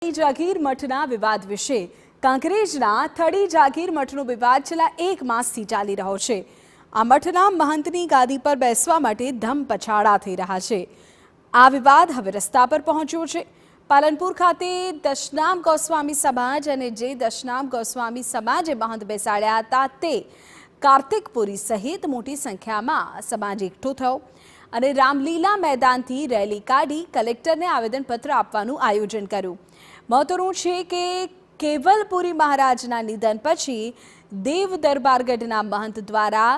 થળી જાગીર મઠના વિવાદ વિશે કાંકરેજના થળી જાગીર મઠનો વિવાદ છેલ્લા 1 માસથી ચાલી રહ્યો છે। આ મઠના મહંતની ગાદી પર બેસવા માટે ધમ પછાડા થઈ રહ્યા છે। આ વિવાદ હવે રસ્તા પર પહોંચ્યો છે। પાલનપુર ખાતે દશનામ ગોસ્વામી સમાજ અને જે દશનામ ગોસ્વામી સમાજે મહંત બેસાડ્યા હતા તે કાર્તિકપુરી સહિત મોટી સંખ્યામાં સમાજ એકઠો થયો અને રામલીલા મેદાનથી રેલી કાઢી કલેક્ટરને આવેદનપત્ર આપવાનું આયોજન કર્યું। મહત્વનું છે કે કેવલપુરી મહારાજના નિધન પછી દેવ દરબારગઢના મહંત દ્વારા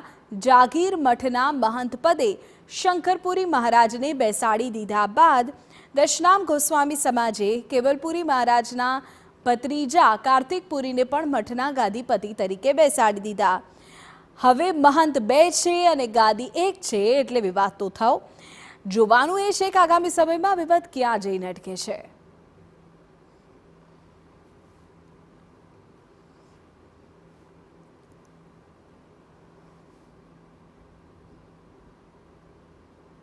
જાગીર મઠના મહંત પદે શંકરપુરી મહારાજને બેસાડી દીધા બાદ દશનામ ગોસ્વામી સમાજે કેવલપુરી મહારાજના ભત્રીજા કાર્તિકપુરીને પણ મઠના ગાદીપતિ તરીકે બેસાડી દીધા। હવે મહંત 2 છે અને ગાદી 1 છે એટલે વિવાદ તો થયો। જોવાનું એ છે કે આગામી સમયમાં વિવાદ ક્યાં જઈને અટકે છે।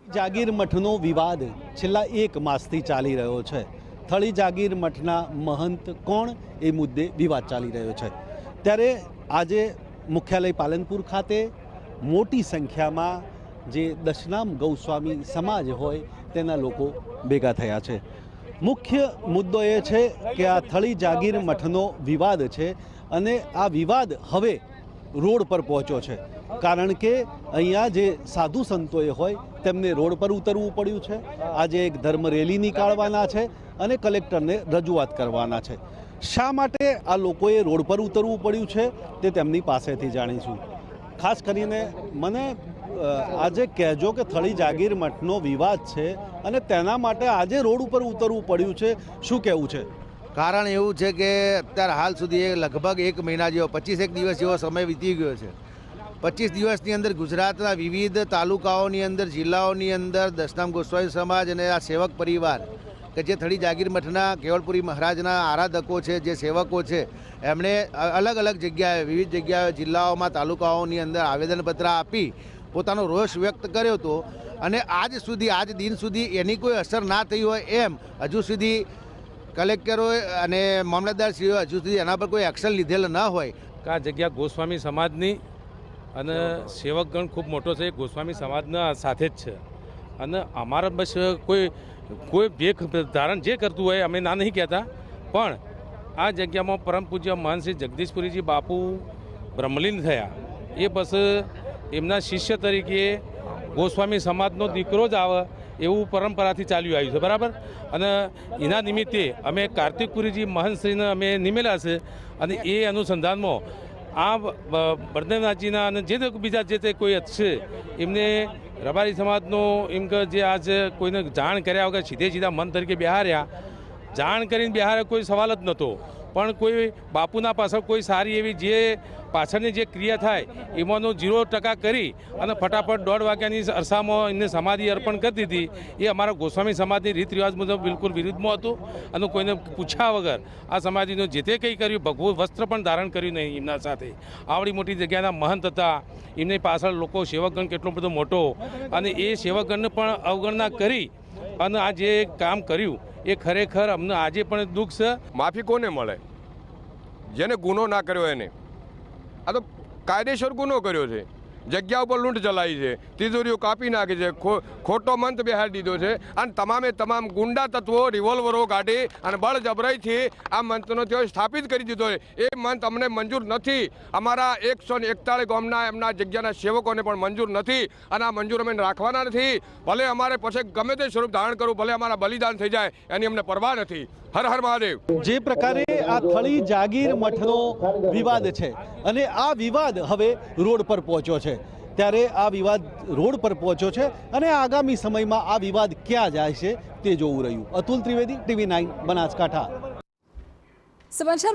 જાગીર મઠનો વિવાદ છેલ્લા 1 માસથી ચાલી રહ્યો છે। થળી જાગીર મઠના મહંત કોણ એ મુદ્દે વિવાદ ચાલી રહ્યો છે। ત્યારે આજે મુખ્યાલય પાલનપુર ખાતે મોટી સંખ્યામાં જે દશનામ ગૌસ્વામી સમાજ હોય તેના લોકો ભેગા થયા છે। મુખ્ય મુદ્દો એ છે કે આ થળી જાગીર મઠનો વિવાદ છે અને આ વિવાદ હવે રોડ પર પહોંચ્યો છે। કારણ કે અહીંયા જે સાધુ સંતોએ હોય તેમને રોડ પર ઉતરવું પડ્યું છે। આજે એક ધર્મ રેલી નીકાળવાના છે અને કલેક્ટરને રજૂઆત કરવાના છે। શા માટે આ લોકોએ રોડ પર ઉતરવું પડ્યું છે તે તેમની પાસેથી જાણીશું। ખાસ કરીને મને આજે કહેજો કે થળી જાગીર મઠનો વિવાદ છે અને તેના માટે આજે રોડ ઉપર ઉતરવું પડ્યું છે, શું કહેવું છે? કારણ એવું છે કે અત્યારે હાલ સુધી લગભગ 1 મહિના જેવો 25 દિવસ જેવો સમય વીતી ગયો છે। 25 દિવસની અંદર ગુજરાતના વિવિધ તાલુકાઓની અંદર જિલ્લાઓની અંદર દશનામ ગોસ્વામી સમાજ અને આ સેવક પરિવાર કે જે થળી જાગીર મઠના કેવલપુરી મહારાજના આરાધકો છે, જે સેવકો છે, એમણે અલગ અલગ જગ્યાએ વિવિધ જગ્યાએ જિલ્લાઓમાં તાલુકાઓની અંદર આવેદનપત્ર આપી પોતાનો રોષ વ્યક્ત કર્યો હતો અને આજ દિન સુધી એની કોઈ અસર ના થઈ હોય એમ હજુ સુધી કલેક્ટરોએ અને મામલતદારશ્રીઓ હજુ સુધી એના પર કોઈ એક્શન લીધેલ ન હોય। આ જગ્યા ગોસ્વામી સમાજની અને સેવકગણ ખૂબ મોટો છે, ગોસ્વામી સમાજના સાથે જ છે અને અમારા બસ કોઈ ભેખ ધારણ જે કરતું હોય અમે ના નહીં કહેતા, પણ આ જગ્યામાં પરમ પૂજ્ય મહંત શ્રી જગદીશપુરીજી બાપુ બ્રહ્મલીન થયા એ બસ એમના શિષ્ય તરીકે ગોસ્વામી સમાજનો દીકરો જ આવે એવું પરંપરાથી ચાલ્યું આવ્યું છે, બરાબર। અને એના નિમિત્તે અમે કાર્તિકપુરીજી મહંતશ્રીને અમે નિમેલા છે અને એ અનુસંધાનમાં આ બળદેવનાથજીના અને જે બીજા જે તે કોઈ છે એમને રબારી સમાજનો એમ કે જે આજ કોઈને જાણ કર્યા વગર સીધા મન તરીકે બિહાર્યા, જાણ કરીને બિહાર્યા કોઈ સવાલ જ નહોતો, પણ કોઈ બાપુના પાછળ કોઈ સારી એવી જે પાછળની જે ક્રિયા થાય એમાંનો 0% કરી અને ફટાફટ 1:30 વાગ્યાની અરસામાં એમને સમાધિ અર્પણ કરી દીધી। એ અમારા ગોસ્વામી સમાજની રીત રિવાજ મુજબ બિલકુલ વિરુદ્ધમાં હતું અને કોઈને પૂછ્યા વગર આ સમાધિનું જે તે કંઈ કર્યું, ભગવું વસ્ત્ર પણ ધારણ કર્યું નહીં એમના સાથે। આવડી મોટી જગ્યાના મહંત હતા, એમની પાછળ લોકો સેવકગણ કેટલો બધો મોટો અને એ સેવકગણને પણ અવગણના કરી અને આ જે કામ કર્યું એ ખરેખર અમને આજે પણ દુઃખ છે। માફી કોને મળે? જેને ગુનો ના કર્યો એને। આ તો કાયદેસર ગુનો કર્યો છે, જગ્યા ઉપર લૂંટ ચલાવી છે, તિજોરીઓ કાપી નાખી છે, ખોટો મંત બેહાડી દીધો છે અને તમામ ગુંડા તત્વો રિવોલ્વરો કાઢી અને બળજબરીથી આ મંતનો તેઓ સ્થાપિત કરી દીધો છે। એ મંત અમને મંજૂર નથી, અમારા 141 ગામના એમના જગ્યાના સેવકોને પણ મંજૂર નથી અને આ મંજૂર અમે રાખવાના નથી। ભલે અમારે પછી ગમે તે સ્વરૂપ ધારણ કરવું, ભલે અમારા બલિદાન થઈ જાય, એની અમને પરવા નથી। હર હર મહાદેવ। જે પ્રકારે આ થળી જાગીર મઠનો વિવાદ છે અને આ વિવાદ હવે રોડ પર પહોંચ્યો છે, ત્યારે આ વિવાદ રોડ પર પહોંચ્યો છે અને આગામી સમયમાં આ વિવાદ ક્યાં જાય છે તે જોવું રહ્યું। અતુલ ત્રિવેદી, TV9 બનાસકાંઠા। સમાચાર